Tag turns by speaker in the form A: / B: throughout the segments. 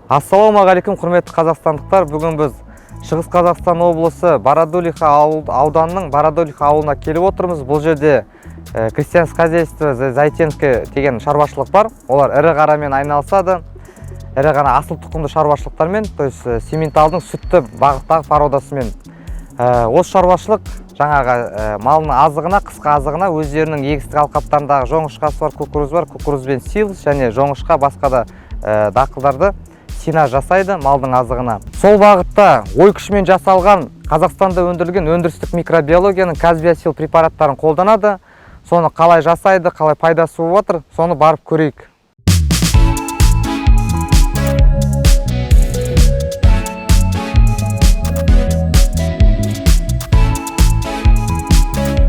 A: Ассалаумағалейкум, құрметті қазақстандықтар. Бүгін біз Шығыс Қазақстан облысы Бородулиха ауданының Бородулиха ауылына келіп отырмыз. Бұл жерде крестьянское хозяйство Зайтенское деген шаруашылық бар. Олар ірі қарамен айналысады. Ірі қара асыл тұқымды шаруашылықтармен, то есть сементалдың сүтті бағыттағы породасымен. Осы шаруашылық жаңағы малының азығына, қысқа азығына өздерінің егістік алқаптарындағы жоңышқасы бар, кукурузбен силос және жоңышқа басқа да дақылдарды синаж жасайды малдың азығына. Сол бағытта ой күшімен жасалған Қазақстанда өндірілген өндірістік микробиологияның казбиосил препараттарын қолданады. Соны қалай жасайды, қалай пайдасы болып отыр, соны барып көрейік.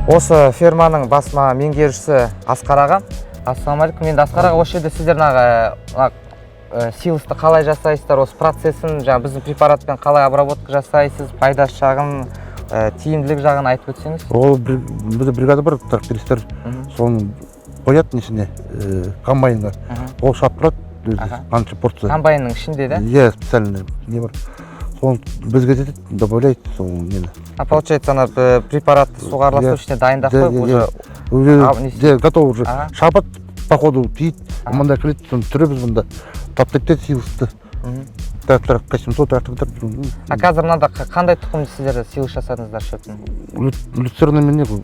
A: Осы ферманың басма меңгерушісі Асқар аға. Ассалаумағалейкум. Енді Асқар аға, осы жерде сіздер силосты қалай жасайсыздар, осы процесін, біздің препаратпен қалай обработка жасайсыз, пайдасы жағын, тиімділік жағын айтып өтсеңіз?
B: Ол бізде бригада бар, трактористтер, соны қояды несіне, комбайнға. Ол шаптырады, қанша порция.
A: Комбайнның ішінде, да?
B: Иә, специальный не бар. Соны бізге жетеді, добавляйды сол нені.
A: Получается, препаратты суға араластыру ішіне дайындап қойып,
B: уже готов уже. Шабат по ходу тиит, мында келеді, соны түребіз мұнда. Таптап силосты. Трактор 800 трактор.
A: А қазір мынада қандай тұқымды сіздер силос жасадыңыздар шөптің?
B: Люцерна мен не бұл?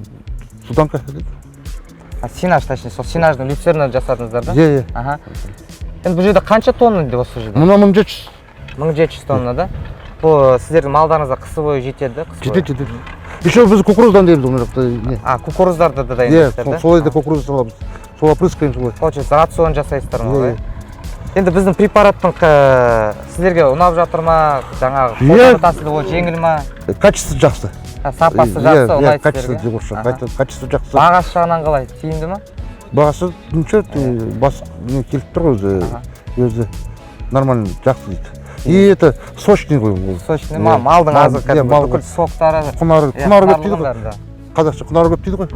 B: Суданка.
A: Синаж, точнее, сол синаждың люцерна жасадыңыздар, да?
B: Иә.
A: Енді бұл жерде қанша тонна дейді осы жерде?
B: Мұна 1700.
A: 1700 тонна, да? Бұл сіздердің малдарыңызға қысы бойы жетеді, да?
B: Жетеді. Еще біз кукуруздан дейміз ол жақта.
A: Кукуруздарды да дайындайсыздар, да?
B: Солай да кукуруз саламыз. Сол опрыскаем солай.
A: Получается, рацион жасайсыздар ма? Енді біздің препараттың сіздерге ұнап жатыр ма? Жаңағы қолдану тәсілі ол жеңіл ма?
B: Качество жақсы.
A: Сапасы жақсы, ұнайды
B: сіздерге? Качество жақсы.
A: Бағасы жағынан қалай? Тиімді ма?
B: Бағасы ничего, бас келіп тұр өзі нормально жақсы дейді. И это сочный ғой ол.
A: Сочный, малдың азығы, бүкіл соқтары.
B: Құнары көп дейді ғой. Қазақша құнары көп дейді ғой.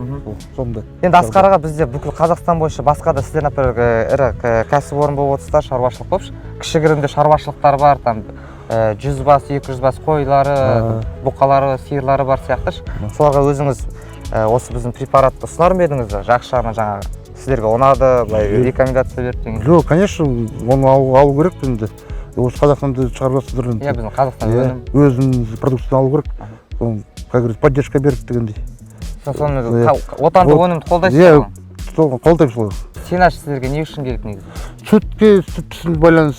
B: Сонда.
A: Енді Асқар аға, бізде бүкіл Қазақстан бойынша басқа да сіздер, например, ірі кәсіпорын болып отырсыздар, шаруашылық болып, кішігірімде шаруашылықтар бар, там 100 бас, 200 бас қойлары, бұқалары, сиырлары бар сияқты. Соларға өзіңіз осы біздің препаратты ұсынар ма едіңіз? Жақсы жағынан жаңағы сіздерге ұнады, рекомендация беріп деген?
B: Жоқ, конечно, оны алу керек енді. Осы Қазақстанды шығарып жатсыздар.
A: Иә, біздің Қазақстан өнім.
B: Өзінің продукцияны алу керек. Как говорится, поддержка беріп дегендей.
A: Соны отандық өнімді қолдайсыз ба?
B: Иә, қолдаймыз солай.
A: Синаж сіздерге не үшін керек негізі?
B: Сүтке байланыс.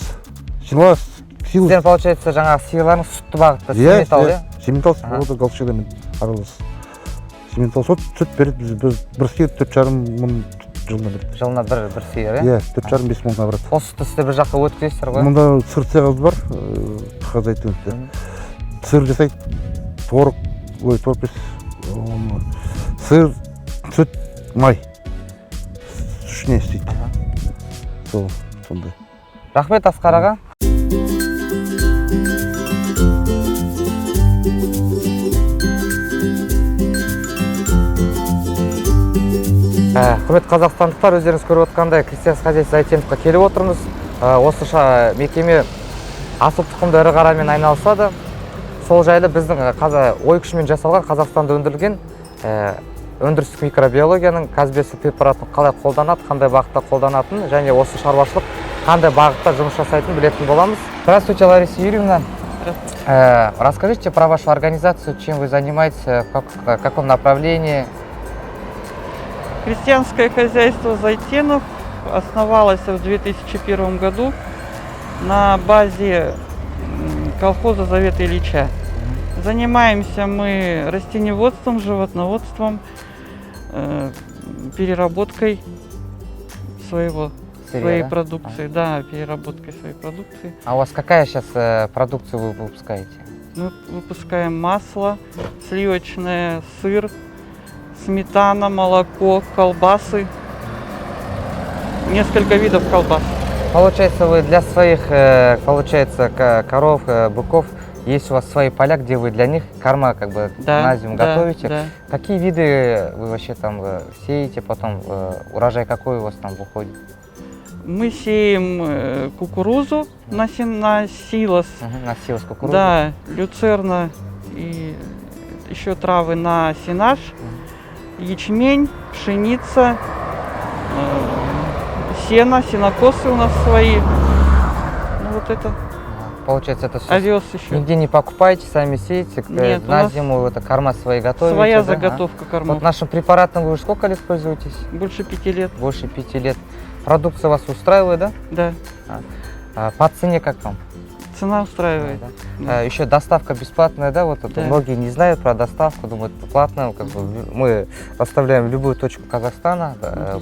B: Силос.
A: Сіздер, получается, жаңағы сиырлардың сүтті бағытта сементал, иә?
B: Сементал, ол да галшығымен аралас. Сементал сүт береді, біз бір сиыр 4,5 мың жылына береді.
A: Жылына бір сиыр,
B: иә? Иә, 4,5 мыңға барады.
A: Осы сүтті сіздер бір жаққа өткізесіздер ғой?
B: Мұнда сыр цехы бар, хозяйственникте. Сыр жасайды, творог сыр, сүт, май. Үшіне істейді. Сол, сондай.
A: Рахмет, Асқар аға. Құрметті қазақстандықтар, өздеріңіз көріп отқандай крестьянское хозяйство Зайтеновқа келіп отырмыз. Осы мекеме асыл тұқымды ірі қарамен айналысады. Сол жайлы біздің ой күшімен жасалған Қазақстанда өндірілген өндірістік микробиологияның казбиосил препаратын қалай қолданады, қандай бағытта қолданатынын және осы шаруашылық қандай бағытта жұмыс жасайтынын білетін боламыз. Здравствуйте, Лариса Юрьевна. Расскажите про вашу организацию, чем вы занимаетесь, в каком направлении?
C: Крестьянское хозяйство Зайтенов основалось в 2001 году на базе колхоза Завета Ильича. Занимаемся мы растениеводством, животноводством, переработкой своей продукции. Да, переработкой своей продукции.
A: А у вас какая сейчас продукция вы выпускаете?
C: Мы выпускаем масло, сливочное, сыр, сметана, молоко, колбасы. Несколько видов колбас.
A: Получается, вы для своих, коров, быков, есть у вас свои поля, где вы для них корма на зиму готовите.
C: Да.
A: Какие виды вы вообще там сеете, потом урожай какой у вас там выходит?
C: Мы сеем кукурузу на силос,
A: На силос кукурузу.
C: да, люцерна и еще травы на сенаж, ячмень, пшеница, сено, сенокосы у нас свои. Ну вот это,
A: Получается, это все
C: овес еще.
A: нигде не покупаете, сами сеете,
C: Нет, у
A: на
C: нас
A: зиму это корма свои готовите.
C: Своя
A: да?
C: заготовка
A: Вот
C: кормов.
A: нашим препаратом вы уже сколько лет пользуетесь?
C: Больше 5 лет,
A: Больше 5 лет. Продукция вас устраивает, да?
C: да.
A: По цене как вам?
C: Цена устраивает. Да.
A: Еще доставка бесплатная, да? Вот это
C: Да.
A: многие не знают про доставку, думают, это платная. Как бы мы доставляем в любую точку Казахстана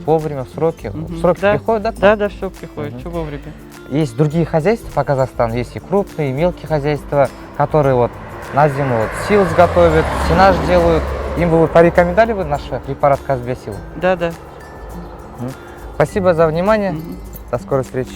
A: вовремя, в сроки.
C: Мгм.
A: В сроки
C: Да.
A: приходят, да?
C: Да, да, все приходит,
A: Мгм.
C: все вовремя.
A: Есть другие хозяйства по Казахстану, есть и крупные, и мелкие хозяйства, которые вот на зиму вот силос готовят, сенаж делают. Им бы вы порекомендовали бы наш препарат Казбиосил?
C: Да, да.
A: Спасибо за внимание.
C: Мгм.
A: До скорой встречи.